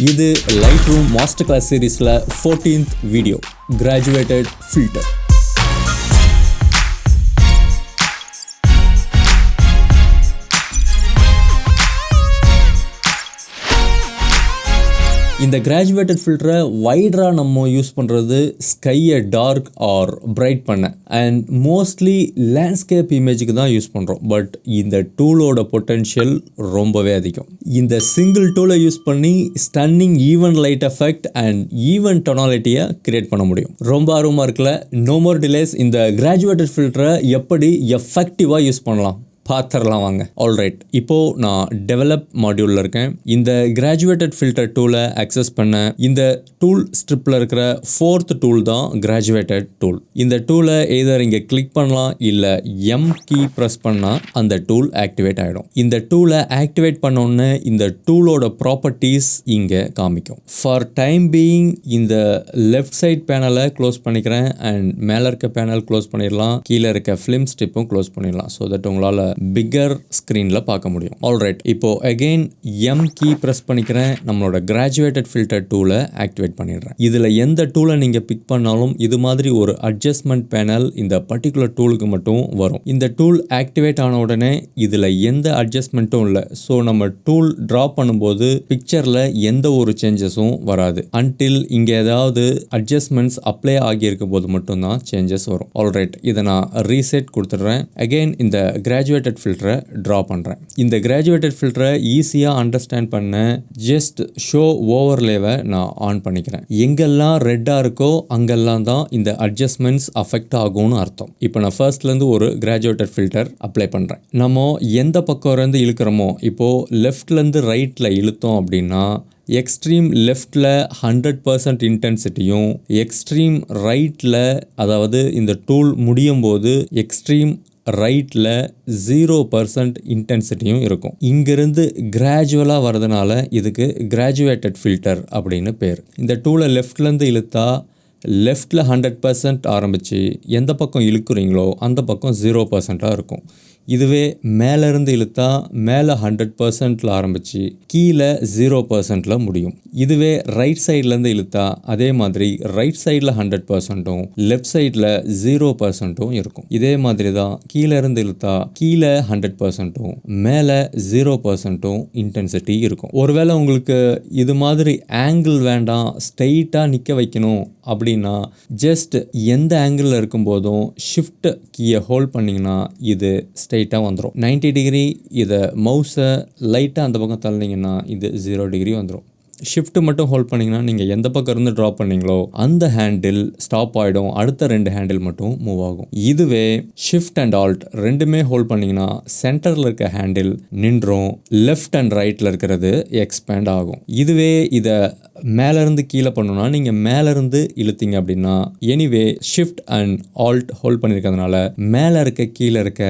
இது Lightroom Masterclass சீரிஸ்ல 14th video, Graduated Filter. இந்த graduated ஃபில்டரை வைடராக நம்ம யூஸ் பண்ணுறது ஸ்கையை டார்க் ஆர் பிரைட் பண்ண அண்ட் மோஸ்ட்லி லேண்ட்ஸ்கேப் இமேஜுக்கு தான் யூஸ் பண்ணுறோம். பட் இந்த டூலோட பொட்டென்ஷியல் ரொம்பவே அதிகம். இந்த சிங்கிள் டூலை யூஸ் பண்ணி stunning even light effect and even டொனாலிட்டியை கிரியேட் பண்ண முடியும். ரொம்ப ஆர்வமாக இருக்கல, நோ மோர் டிலேஸ். இந்த கிராஜுவேட்டட் ஃபில்டரை எப்படி எஃபெக்டிவாக யூஸ் பண்ணலாம் பார்த்துடலாம் வாங்க. ஆல்ரைட், இப்போது நான் டெவலப் மாடியூலில் இருக்கேன். இந்த கிராஜுவேட்டட் ஃபில்டர் டூலை அக்சஸ் பண்ண இந்த டூல் ஸ்ட்ரிப்பில் இருக்கிற 4th டூல் தான் கிராஜுவேட்டட் டூல். இந்த டூலை எதர் இங்கே கிளிக் பண்ணலாம், இல்லை எம் கீ ப்ரெஸ் பண்ணால் அந்த டூல் ஆக்டிவேட் ஆகிடும். இந்த டூலை ஆக்டிவேட் பண்ணோன்னு இந்த டூலோட ப்ராப்பர்ட்டிஸ் இங்கே காமிக்கும். ஃபார் டைம் பீயிங் இந்த லெஃப்ட் சைட் பேனலை க்ளோஸ் பண்ணிக்கிறேன் அண்ட் மேலே இருக்க பேனல் க்ளோஸ் பண்ணிடலாம், கீழே இருக்க ஃபிலிம் ஸ்ட்ரிப்பும் க்ளோஸ் பண்ணிடலாம். ஸோ தட் உங்களால் பிக்கர் ஸ்க்ரீனில் பார்க்க முடியும். ஆல்ரைட், இப்போ அகெயின் எம் கீ ப்ரெஸ் பண்ணிக்கிறேன், நம்மளோட கிராஜுவேட்டட் ஃபில்டர் டூலை ஆக்டிவேட் பண்ணிடுறேன். இதில் எந்த டூலை நீங்கள் பிக் பண்ணாலும் இது மாதிரி ஒரு அட்ஜஸ்ட்மெண்ட் பேனல் இந்த பர்டிகுலர் டூலுக்கு மட்டும் வரும். இந்த டூல் ஆக்டிவேட் ஆன உடனே இதில் எந்த அட்ஜஸ்ட்மெண்ட்டும் இல்லை. ஸோ நம்ம டூல் ட்ரா பண்ணும்போது பிக்சரில் எந்த ஒரு சேஞ்சஸும் வராது. அன்டில் இங்கே ஏதாவது அட்ஜஸ்ட்மெண்ட்ஸ் அப்ளை ஆகியிருக்கும் போது மட்டும்தான் சேஞ்சஸ் வரும். ஆல்ரைட், இதை நான் ரீசெட் கொடுத்துட்றேன். அகெயின் இந்த கிராஜுவேட்டட் ஃபில்டரை ட்ரா பண்ணுறேன். இந்த கிராஜுவேட்டட் ஃபில்டரை ஈஸியாக அண்டர்ஸ்டாண்ட் பண்ண ஜஸ்ட் ஷோ ஓவர்லேவை நான் ஆன் பண்ணிக்கிறேன். எங்கெல்லாம் ரெட்டாக இருக்கோ அங்கெல்லாம் தான் இந்த அட்ஜஸ்ட்மெண்ட்ஸ் அஃபெக்ட் ஆகும்னு அர்த்தம். இப்போ நான் ஃபர்ஸ்ட்லேருந்து ஒரு கிராஜுவேட்டட் ஃபில்டர் அப்ளை பண்ணுறேன். நம்ம எந்த பக்கம் இருந்து இழுக்கிறோமோ, இப்போது லெஃப்ட்லேருந்து ரைட்டில் இழுத்தோம் அப்படின்னா எக்ஸ்ட்ரீம் லெஃப்டில் 100% இன்டென்சிட்டியும், எக்ஸ்ட்ரீம் ரைட்டில், அதாவது இந்த டூல் முடியும் போது எக்ஸ்ட்ரீம் ரைட்டில் 0% இன்டென்சிட்டியும் இருக்கும். இங்கிருந்து கிராஜுவலாக வரதுனால இதுக்கு கிராஜுவேட்டட் ஃபில்டர் அப்படின்னு பேர். இந்த டூலை லெஃப்ட்லேருந்து இழுத்தா லெஃப்டில் 100% ஆரம்பித்து எந்த பக்கம் இழுக்கிறீங்களோ அந்த பக்கம் 0%ஆக இருக்கும். இதுவே மேலேருந்து இழுத்தா மேலே 100%ல் ஆரம்பித்து கீழே 0%ல் முடியும். இதுவே ரைட் சைட்லேருந்து இழுத்தா அதே மாதிரி ரைட் சைடில் 100%ம் லெஃப்ட் சைடில் 0%ம் இருக்கும். இதே மாதிரி தான் கீழே இருந்து இழுத்தா கீழே 100%ம் மேலே 0%ம் இன்டென்சிட்டி இருக்கும். ஒருவேளை உங்களுக்கு இது மாதிரி ஆங்கிள் வேண்டாம், ஸ்ட்ரெயிட்டாக நிற்க வைக்கணும் அப்படின்னா ஜஸ்ட் எந்த ஆங்கிளில் இருக்கும்போதும் ஷிஃப்ட் கீயை ஹோல்ட் பண்ணிங்கன்னா இது ஸ்ட்ரெயிட்டாக வந்துடும். 90 டிகிரி இதை மவுஸை லைட்டாக அந்த பக்கம் தள்ளிங்கன்னா இது 0 டிகிரி வந்துடும். ஷிஃப்ட் மட்டும் ஹோல்ட் பண்ணிங்கன்னா நீங்கள் எந்த பக்கம் இருந்து ட்ரா பண்ணீங்களோ அந்த ஹேண்டில் ஸ்டாப் ஆகிடும், அடுத்த 2 ஹேண்டில் மட்டும் மூவ் ஆகும். இதுவே ஷிஃப்ட் அண்ட் ஆல்ட் ரெண்டுமே ஹோல்ட் பண்ணிங்கன்னா சென்டரில் இருக்க ஹேண்டில் நின்றும், லெஃப்ட் அண்ட் ரைட்டில் இருக்கிறது எக்ஸ்பேண்ட் ஆகும். இதுவே இதை மேலேருந்து கீழே பண்ணணும்னா நீங்கள் மேலேருந்து இழுத்தீங்க அப்படின்னா anyway shift and alt hold பண்ணியிருக்கிறதுனால மேலே இருக்க கீழே இருக்க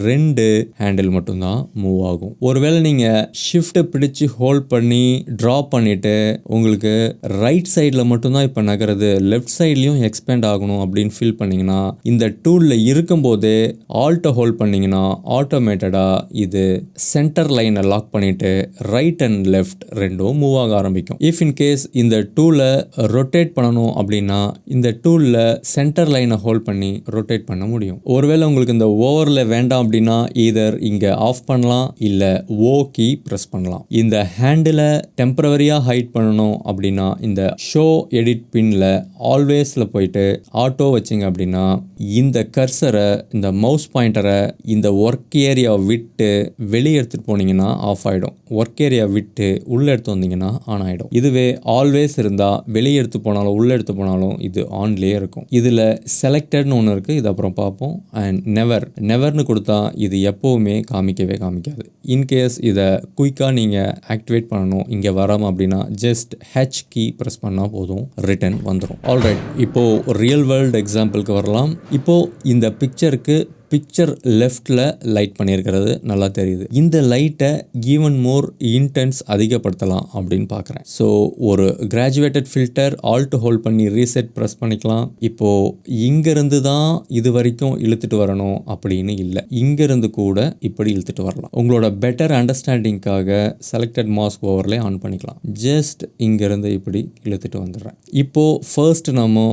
2 ஹேண்டில் மட்டும்தான் மூவ் ஆகும். ஒருவேளை நீங்கள் ஷிஃப்ட்டை பிடிச்சி ஹோல்ட் பண்ணி ட்ரா பண்ணிட்டு உங்களுக்கு ரைட் சைடில் மட்டும்தான் இப்போ நகருது, லெஃப்ட் சைட்லையும் எக்ஸ்பேண்ட் ஆகணும் அப்படின்னு ஃபீல் பண்ணிங்கன்னா இந்த டூலில் இருக்கும்போதே ஆல்ட்டை ஹோல்ட் பண்ணிங்கன்னா ஆட்டோமேட்டடாக இது சென்டர் லைனை லாக் பண்ணிவிட்டு ரைட் அண்ட் லெஃப்ட் ரெண்டும் மூவ் ஆக ஆரம்பிக்கும். இஃப் இன் கேஸ் இந்த டூலை ரொட்டேட் பண்ணணும் அப்படின்னா இந்த டூலில் சென்டர் லைனை ஹோல்ட் பண்ணி ரொட்டேட் பண்ண முடியும். ஒருவேளை உங்களுக்கு இந்த ஓவரில் வேண்டாம் அப்படின்னா ஈதர் இங்கே ஆஃப் பண்ணலாம், இல்லை ஓ கீ ப்ரெஸ் பண்ணலாம். இந்த ஹேண்டிலை டெம்பரவரியாக ஹைட் பண்ணணும் அப்படின்னா இந்த ஷோ எடிட் பின்ல ஆல்வேஸில் போயிட்டு ஆட்டோ வச்சிங்க அப்படின்னா இந்த கர்சரை, இந்த மவுஸ் பாயிண்டரை இந்த ஒர்க் ஏரியா விட்டு வெளியே எடுத்துகிட்டு போனீங்கன்னா ஆஃப் ஆகிடும். ஒர்க் ஏரியா விட்டு உள்ளே எடுத்து வந்தீங்கன்னா ஆன் ஆகிடும். இதுவே ஆல்வேஸ் இருந்தால் வெளியே எடுத்து போனாலும் உள்ளே எடுத்து போனாலும் இது ஆன்லேயே இருக்கும். இதில் செலக்டட்னு ஒன்று இருக்குது, இது அப்புறம் பார்ப்போம். அண்ட் நெவர்னு கொடுத்தா இது எப்போவுமே காமிக்கவே காமிக்காது. இன்கேஸ் இதை குயிக்காக நீங்கள் ஆக்டிவேட் பண்ணணும் இங்கே வராமல் அப்படின்னா ஜஸ்ட் ஹெச் கீ ப்ரெஸ் பண்ணால் போதும், ரிட்டன் வந்துடும். ஆல்ரைட், இப்போது ரியல் வேர்ல்டு எக்ஸாம்பிளுக்கு வரலாம். இப்போது இந்த பிக்சருக்கு பிக்சர் லெஃப்டில் லைட் பண்ணியிருக்கிறது நல்லா தெரியுது. இந்த லைட்டை ஈவன் மோர் இன்டென்ஸ் அதிகப்படுத்தலாம் அப்படின்னு பார்க்குறேன். ஸோ ஒரு கிராஜுவேட்டட் ஃபில்டர் ஆல்ட் ஹோல்ட் பண்ணி ரீசெட் ப்ரெஸ் பண்ணிக்கலாம். இப்போது இங்கேருந்து தான் இது வரைக்கும் இழுத்துட்டு வரணும் அப்படின்னு இல்லை, இங்கேருந்து கூட இப்படி இழுத்துட்டு வரலாம். உங்களோட பெட்டர் அண்டர்ஸ்டாண்டிங்காக செலக்டட் மாஸ்க் ஓவர்லே ஆன் பண்ணிக்கலாம். ஜஸ்ட் இங்கேருந்து இப்படி இழுத்துட்டு வந்துடுறேன். இப்போது ஃபர்ஸ்ட் நம்ம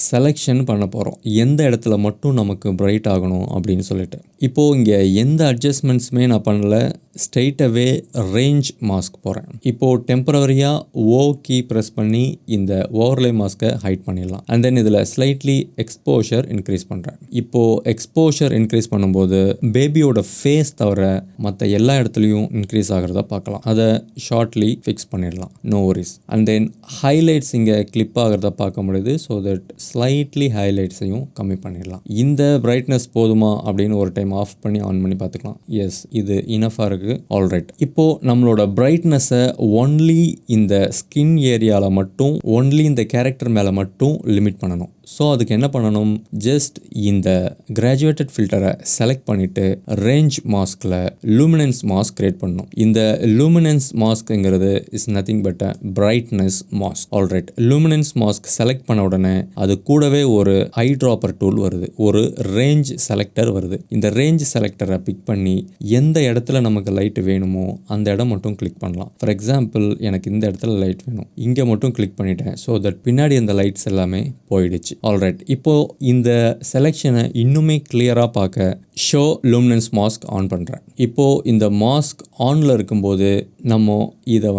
செலெக்ஷன் பண்ண போகிறோம், எந்த இடத்துல மட்டும் நமக்கு பிரைட் ஆகணும் அப்படின்னு சொல்லிட்டு. இப்போது இங்கே எந்த அட்ஜஸ்ட்மெண்ட்ஸுமே நான் பண்ணல, ஸ்ட்ரெயிட்டாகவே ரேஞ்ச் மாஸ்க் போகிறேன். இப்போது டெம்பரவரியாக ஓ கீ ப்ரெஸ் பண்ணி இந்த ஓவர்லே மாஸ்க்கை ஹைட் பண்ணிடலாம். அண்ட் தென் இதில் ஸ்லைட்லி எக்ஸ்போஷர் இன்க்ரீஸ் பண்ணுறேன். இப்போது எக்ஸ்போஷர் இன்க்ரீஸ் பண்ணும்போது பேபியோட ஃபேஸ் தவிர மற்ற எல்லா இடத்துலையும் இன்க்ரீஸ் ஆகிறத பார்க்கலாம். அதை ஷார்ட்லி ஃபிக்ஸ் பண்ணிடலாம், no worries. And then highlights இங்கே கிளிப் ஆகிறத பார்க்க முடியுது. ஸோ தட் ஸ்லைட்லி ஹைலைட்ஸையும் கம்மி பண்ணிடலாம். இந்த பிரைட்னஸ் போதுமா அப்படின்னு ஒரு டைம் ஆஃப் பண்ணி ஆன் பண்ணி பார்த்துக்கலாம். எஸ், இது இனஃபாக இருக்குது. ஆல்ரைட், இப்போது நம்மளோட பிரைட்னஸை ஒன்லி இந்த ஸ்கின் ஏரியாவில் மட்டும், ஒன்லி இந்த கேரக்டர் மேலே மட்டும் லிமிட் பண்ணணும். ஸோ அதுக்கு என்ன பண்ணணும், ஜஸ்ட் இந்த கிராஜுவேட்டட் ஃபில்டரை செலக்ட் பண்ணிவிட்டு ரேஞ்ச் மாஸ்கில் லூமினன்ஸ் மாஸ்க் கிரியேட் பண்ணணும். இந்த லூமினன்ஸ் மாஸ்க்குங்கிறது is nothing but a brightness mask. Alright, luminance mask select பண்ண உடனே அது கூடவே ஒரு ஐ ட்ராப்பர் டூல் வருது, ஒரு ரேஞ்ச் செலக்டர் வருது. இந்த ரேஞ்ச் செலக்டரை பிக் பண்ணி எந்த இடத்துல நமக்கு லைட் வேணுமோ அந்த இடம் மட்டும் கிளிக் பண்ணலாம். ஃபார் எக்ஸாம்பிள், எனக்கு இந்த இடத்துல லைட் வேணும், இங்கே மட்டும் கிளிக் பண்ணிட்டேன். ஸோ தட் பின்னாடி அந்த லைட்ஸ் எல்லாமே போயிடுச்சு. ஆல்ரைட், இப்போது இந்த செலெக்ஷனை இன்னுமே கிளியராக பார்க்க ஷோ லூமினன்ஸ் மாஸ்க் ஆன் பண்ணுறேன். இப்போது இந்த மாஸ்க் ஆனில் இருக்கும்போது நம்ம இதை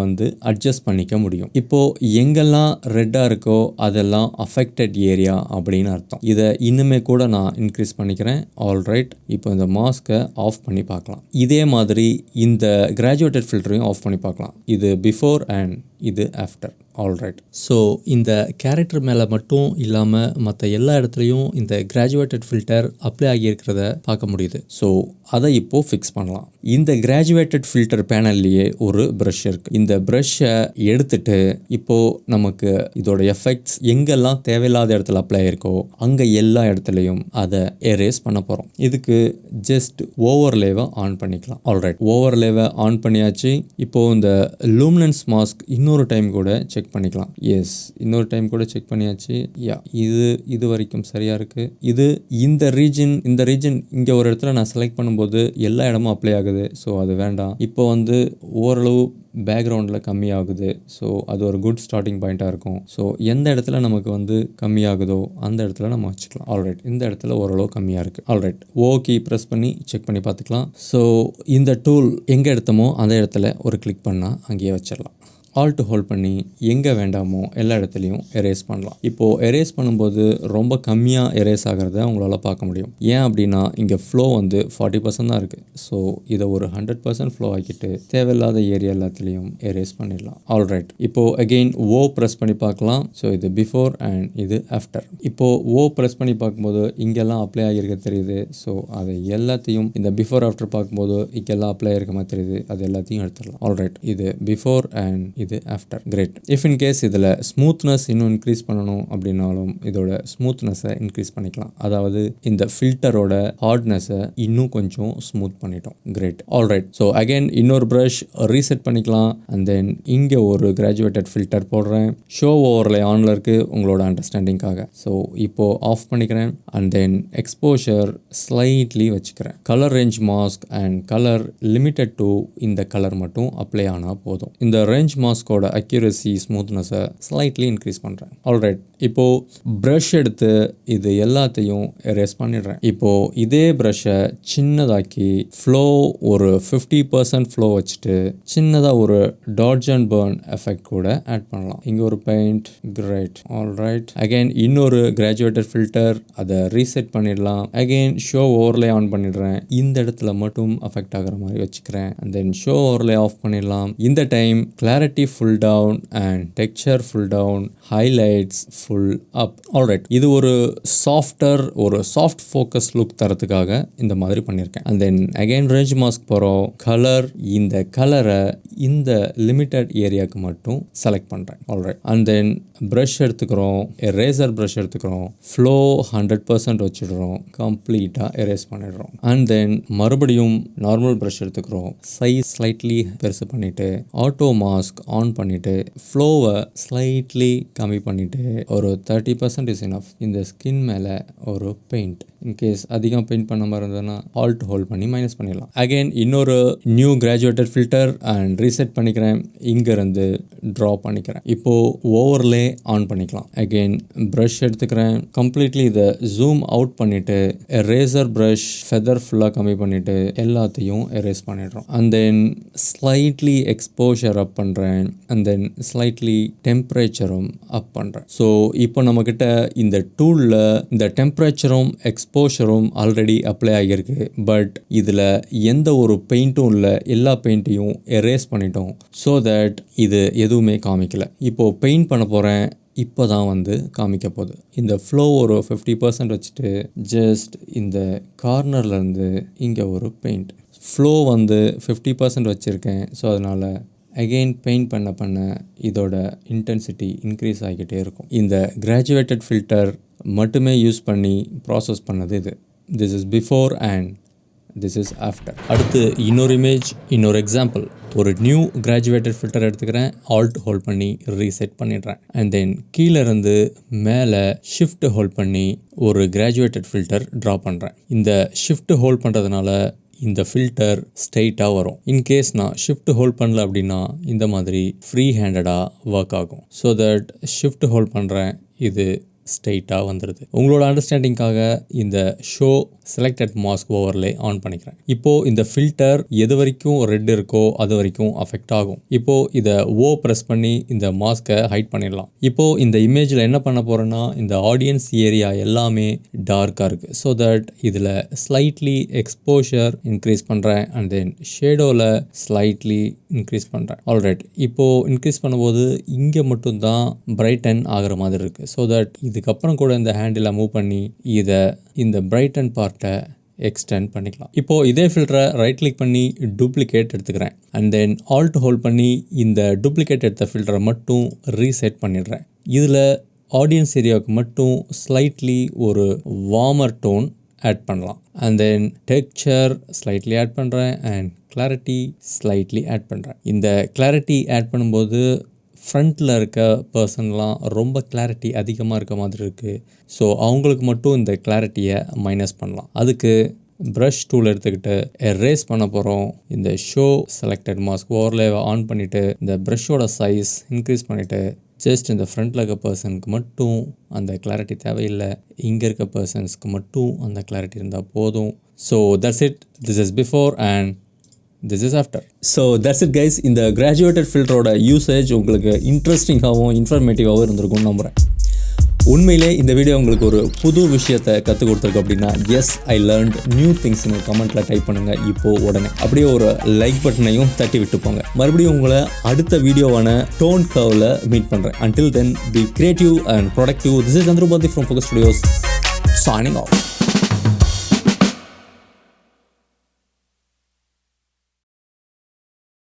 அட்ஜஸ்ட் பண்ணிக்க முடியும். இப்போது எங்கெல்லாம் ரெட்டாக இருக்கோ அதெல்லாம் அஃபெக்டட் ஏரியா அப்படின்னு அர்த்தம். இதை இன்னுமே கூட நான் இன்க்ரீஸ் பண்ணிக்கிறேன். ஆல்ரைட், இப்போ இந்த மாஸ்க்கை ஆஃப் பண்ணி பார்க்கலாம். இதே மாதிரி இந்த கிராஜுவேட்டட் ஃபில்டரையும் ஆஃப் பண்ணி பார்க்கலாம். இது பிஃபோர் அண்ட் இது ஆஃப்டர். ஆல்ரைட், ஸோ இந்த கேரக்டர் மேலே மட்டும் இல்லாமல் மற்ற எல்லா இடத்துலையும் இந்த கிராஜுவேட்டட் ஃபில்டர் அப்ளை ஆகியிருக்கிறத பார்க்க முடியுது. ஸோ அதை இப்போது ஃபிக்ஸ் பண்ணலாம். இந்த கிராஜுவேட்டட் ஃபில்டர் பேனல்லையே ஒரு ப்ரஷ் இருக்குது. இந்த ப்ரஷ்ஷை எடுத்துட்டு இப்போது நமக்கு இதோட எஃபெக்ட்ஸ் எங்கெல்லாம் தேவையில்லாத இடத்துல அப்ளை ஆகிருக்கோ அங்கே எல்லா இடத்துலையும் அதை எரேஸ் பண்ண போகிறோம். இதுக்கு ஜஸ்ட் ஓவர்லேவை ஆன் பண்ணிக்கலாம். ஆல்ரைட், ஓவர்லேவை ஆன் பண்ணியாச்சு. இப்போது இந்த லூமினன்ஸ் மாஸ்க் இன்னொரு டைம் கூட செக் பண்ணிக்கலாம். எஸ், இன்னொரு டைம் கூட செக் பண்ணியாச்சு. யா, இது வரைக்கும் சரியாக இருக்குது. இந்த ரீஜன் இங்கே ஒரு இடத்துல நான் செலக்ட் பண்ணும்போது எல்லா இடமும் அப்ளை ஆகுது. ஸோ அது வேண்டாம். இப்போ ஓரளவு பேக்ரவுண்டில் கம்மியாகுது. ஸோ அது ஒரு குட் ஸ்டார்டிங் பாயிண்ட்டாக இருக்கும். ஸோ எந்த இடத்துல நமக்கு கம்மியாகுதோ அந்த இடத்துல நம்ம வச்சுக்கலாம். ஆல்ரைட், இந்த இடத்துல ஓரளவு கம்மியாக இருக்குது. ஆல்ரைட், ஓகே ப்ரெஸ் பண்ணி செக் பண்ணி பார்த்துக்கலாம். ஸோ இந்த டூல் எங்கே எடுத்தோமோ அந்த இடத்துல ஒரு கிளிக் பண்ணால் அங்கேயே வச்சிடலாம். ஆல்ட் ஹோல்ட் பண்ணி எங்கே வேண்டாமோ எல்லா இடத்துலையும் எரேஸ் பண்ணலாம். இப்போது எரேஸ் பண்ணும்போது ரொம்ப கம்மியாக எரேஸ் ஆகிறத உங்களால் பார்க்க முடியும். ஏன் அப்படின்னா இங்கே ஃப்ளோ 40% தான் இருக்குது. ஸோ இதை ஒரு 100% ஃப்ளோ ஆக்கிட்டு தேவையில்லாத ஏரியா எல்லாத்துலேயும் எரேஸ் பண்ணிடலாம். ஆல்ரைட், இப்போது அகெயின் ஓ ப்ரெஸ் பண்ணி பார்க்கலாம். ஸோ இது பிஃபோர் அண்ட் இது ஆஃப்டர். இப்போது ஓ ப்ரெஸ் பண்ணி பார்க்கும்போது இங்கெல்லாம் அப்ளை ஆகியிருக்க தெரியுது. ஸோ அதை எல்லாத்தையும் இந்த பிஃபோர் ஆஃப்டர் பார்க்கும்போது இங்கெல்லாம் அப்ளை ஆகிருக்க மாதிரி தெரியுது. அது எல்லாத்தையும் எடுத்துடலாம். ஆல்ரைட், இது பிஃபோர் அண்ட் இது after. Great. If in case இதில் ஸ்மூத்னஸ் இன்னும் இன்க்ரீஸ் பண்ணணும் அப்படின்னாலும் இதோட ஸ்மூத்னஸை இன்க்ரீஸ் பண்ணிக்கலாம். அதாவது இந்த ஃபில்டரோட ஹார்ட்னஸை இன்னும் கொஞ்சம் ஸ்மூத் பண்ணிட்டோம். கிரேட். ஆல்ரைட், ஸோ அகைன் இன்னொரு ப்ரஷ் ரீசெட் பண்ணிக்கலாம். அண்ட் தென் இங்கே ஒரு கிராஜுவேட்டட் ஃபில்டர் போடுறேன். ஷோ ஓவர்லே ஆனில் இருக்குது உங்களோட அண்டர்ஸ்டாண்டிங்காக. ஸோ இப்போது ஆஃப் பண்ணிக்கிறேன். அண்ட் தென் எக்ஸ்போஷர் ஸ்லைட்லி வச்சுக்கிறேன். Colour range mask and colour limited to இந்த கலர் மட்டும் அப்ளை ஆனால் போதும். இந்த ரேஞ்ச் மாஸ்கோட அக்யூரசி ஸ்மூத்னஸை ஸ்லைட்லி இன்க்ரீஸ் பண்ணுறேன். ஆல்ரைட், இப்போது ப்ரஷ் எடுத்து இது எல்லாத்தையும் எரேஸ் பண்ணிடுறேன். இப்போது இதே ப்ரஷ்ஷை சின்னதாக்கி ஃப்ளோ ஒரு 50% ஃப்ளோ வச்சுட்டு சின்னதாக ஒரு டாட்ஜ் அண்ட் பர்ன் எஃபெக்ட் கூட ஆட் பண்ணலாம். இங்கே ஒரு பெயிண்ட். கிரேட். ஆல்ரைட், அகைன் இன்னொரு கிராஜுவேட்டட் ஃபில்டர், அதை ரீசெட் பண்ணிடலாம். அகைன் ஷோ ஓவர்லே ஆன் பண்ணிடுறேன். இந்த இடத்துல மட்டும் அஃபெக்ட் ஆகிற மாதிரி வச்சுக்கிறேன். And then show overlay off பண்ணிடலாம். இந்த time clarity full down and texture full down, highlights full up. Alright, இது ஒரு சாஃப்ட் ஃபோக்கஸ் லுக் தரத்துக்காக இந்த மாதிரி பண்ணியிருக்கேன். And then again range mask போகிறோம். கலர், இந்த கலரை இந்த லிமிட்டட் ஏரியாவுக்கு மட்டும் செலக்ட் பண்ணுறேன். ஆல்ரைட், அண்ட் தென் ப்ரஷ் எடுத்துக்கிறோம், எரேசர் ப்ரஷ் எடுத்துக்கிறோம், ஃப்ளோ 100% வச்சுடுறோம், கம்ப்ளீட்டாக எரேஸ் பண்ணிடுறோம். அண்ட் தென் மறுபடியும் நார்மல் ப்ரஷ் எடுத்துக்கிறோம், சைஸ் ஸ்லைட்லி பெருசு பண்ணிவிட்டு ஆட்டோ மாஸ்க் ஆன் பண்ணிவிட்டு ஃப்ளோவை ஸ்லைட்லி கம்மி பண்ணிவிட்டு ஒரு 30% இஸ் இனஃப். இந்த ஸ்கின் மேலே ஒரு பெயிண்ட், இன்கேஸ் அதிகம் பெயிண்ட் பண்ண மாதிரி இருந்ததுன்னா ஆல்ட் ஹோல்ட் பண்ணி மைனஸ் பண்ணிடலாம். அகைன் இன்னொரு new graduated filter and reset பண்ணிக்கிறேன். இங்கேருந்து ட்ரா பண்ணிக்கிறேன். இப்போது ஓவர்லே ஆன் பண்ணிக்கலாம். அகெயின் ப்ரஷ் எடுத்துக்கிறேன், கம்ப்ளீட்லி இதை ஜூம் அவுட் பண்ணிவிட்டு எரேசர் ப்ரஷ் ஃபெதர் ஃபுல்லாக கம்மி பண்ணிவிட்டு எல்லாத்தையும் எரேஸ் பண்ணிடுறோம். அண்ட் தென் ஸ்லைட்லி எக்ஸ்போஷர் அப் பண்ணுறேன். அண்ட் தென் ஸ்லைட்லி டெம்பரேச்சரும் அப் பண்ணுறேன். ஸோ இப்போ நம்மக்கிட்ட இந்த டூலில் இந்த டெம்பரேச்சரும் எக்ஸ்போஷரும் ஆல்ரெடி அப்ளை ஆகியிருக்கு. பட் இதில் எந்த ஒரு பெயிண்ட்டும் இல்லை, எல்லா பெயிண்ட்டையும் எரேஸ் பண்ணிட்டோம். ஸோ தட் இது எதுவுமே காமிக்கல. இப்போது பெயிண்ட் பண்ண போகிறேன். இப்போ தான் காமிக்க போகுது. இந்த ஃப்ளோ ஒரு 50% வச்சுட்டு ஜஸ்ட் இந்த கார்னர்லேருந்து இங்கே ஒரு பெயிண்ட். ஃப்ளோ 50% வச்சுருக்கேன். ஸோ அதனால் அகெயின் பெயிண்ட் பண்ண இதோட இன்டென்சிட்டி இன்க்ரீஸ் ஆகிக்கிட்டே இருக்கும். இந்த கிராஜுவேட்டட் ஃபில்டர் மட்டுமே யூஸ் பண்ணி ப்ராசஸ் பண்ணது இது. This is before and this is after. அடுத்து இன்னொரு இமேஜ், இன்னொரு எக்ஸாம்பிள். ஒரு நியூ கிராஜுவேட்டட் ஃபில்டர் எடுத்துக்கிறேன், ஆல்ட் ஹோல்ட் பண்ணி ரீசெட் பண்ணிடுறேன். அண்ட் தென் கீழே இருந்து மேலே ஷிஃப்ட் ஹோல்ட் பண்ணி ஒரு கிராஜுவேட்டட் ஃபில்டர் ட்ரா பண்ணுறேன். இந்த ஷிஃப்ட் ஹோல்ட் பண்ணுறதுனால இந்த ஃபில்டர் ஸ்ட்ரெயிட்டாக வரும். இன்கேஸ் நான் ஷிஃப்ட் ஹோல்ட் பண்ணல அப்படின்னா இந்த மாதிரி ஃப்ரீ ஹேண்டடாக ஒர்க் ஆகும். ஸோ தட் ஷிஃப்ட் ஹோல்ட் பண்ணுறேன், இது ஸ்ட்ரெயிட்டாக வந்துடுது. உங்களோட அண்டர்ஸ்டாண்டிங்காக இந்த show selected mask overlay on பண்ணிக்கிறேன். இப்போது இந்த ஃபில்டர் எது வரைக்கும் ரெட் இருக்கோ அது வரைக்கும் அஃபெக்ட் ஆகும். இப்போது இதை ப்ரெஸ் பண்ணி இந்த மாஸ்கை ஹைட் பண்ணிடலாம். இப்போது இந்த இமேஜில் என்ன பண்ண போகிறேன்னா, இந்த ஆடியன்ஸ் ஏரியா எல்லாமே டார்க்காக இருக்குது. ஸோ தட் இதில் ஸ்லைட்லி எக்ஸ்போஷர் இன்க்ரீஸ் பண்ணுறேன். அண்ட் தென் ஷேடோவில் ஸ்லைட்லி இன்க்ரீஸ் பண்ணுறேன். ஆல்ரைட், இப்போது இன்க்ரீஸ் பண்ணும்போது இங்கே மட்டும்தான் பிரைட்டன் ஆகிற மாதிரி இருக்குது. ஸோ தட் இதுக்கப்புறம் கூட இந்த ஹேண்டில் மூவ் பண்ணி இதை இந்த பிரைட்டன் பார்ட்டை எக்ஸ்டெண்ட் பண்ணிக்கலாம். இப்போது இதே ஃபில்டரை ரைட் கிளிக் பண்ணி டூப்ளிகேட் எடுத்துக்கிறேன். அண்ட் தென் ஆல்ட் ஹோல்ட் பண்ணி இந்த டூப்ளிகேட் எடுத்த ஃபில்டரை மட்டும் ரீசெட் பண்ணிடுறேன். இதில் ஆடியன்ஸ் ஏரியாவுக்கு மட்டும் ஸ்லைட்லி ஒரு வார்மர் டோன் ஆட் பண்ணலாம். And then texture slightly add பண்ணுறேன் அண்ட் கிளாரிட்டி ஸ்லைட்லி ஆட் பண்ணுறேன். இந்த கிளாரிட்டி ஆட் பண்ணும்போது ஃப்ரண்ட்டில் இருக்க பர்சன்லாம் ரொம்ப கிளாரிட்டி அதிகமாக இருக்க மாதிரி இருக்குது. ஸோ அவங்களுக்கு மட்டும் இந்த கிளாரிட்டியை மைனஸ் பண்ணலாம். அதுக்கு ப்ரஷ் டூல் எடுத்துக்கிட்டு எரேஸ் பண்ண போகிறோம். இந்த ஷோ செலக்டட் மாஸ்க் ஓவர்லேவை ஆன் பண்ணிவிட்டு இந்த ப்ரஷ்ஷோட சைஸ் இன்க்ரீஸ் பண்ணிவிட்டு ஜஸ்ட் இந்த ஃப்ரண்ட்டில் இருக்க பர்சனுக்கு மட்டும் அந்த கிளாரிட்டி தேவையில்லை, இங்கே இருக்க பர்சன்ஸ்க்கு மட்டும் அந்த கிளாரிட்டி இருந்தால் போதும். So that's it. This is before and this is after. So that's it guys. இந்த கிராஜுவேட்டட் ஃபில்டரோட யூசேஜ் உங்களுக்கு இன்ட்ரெஸ்டிங்காகவும் இன்ஃபர்மேட்டிவாகவும் இருந்திருக்கும்னு நம்புகிறேன். உண்மையிலே இந்த வீடியோ உங்களுக்கு ஒரு புது விஷயத்தை கற்றுக் கொடுத்துருக்கு அப்படின்னா எஸ் ஐ லேர்ன்ட் நியூ திங்ஸ்னு கமெண்ட்டில் டைப் பண்ணுங்கள் இப்போது உடனே. அப்படியே ஒரு லைக் பட்டனையும் தட்டி விட்டு போங்க. மறுபடியும் உங்களை அடுத்த வீடியோவான டோன் கர்வில் மீட் பண்ணுறேன். Until then, be creative and productive. This is Chandru from Focus Studios signing off.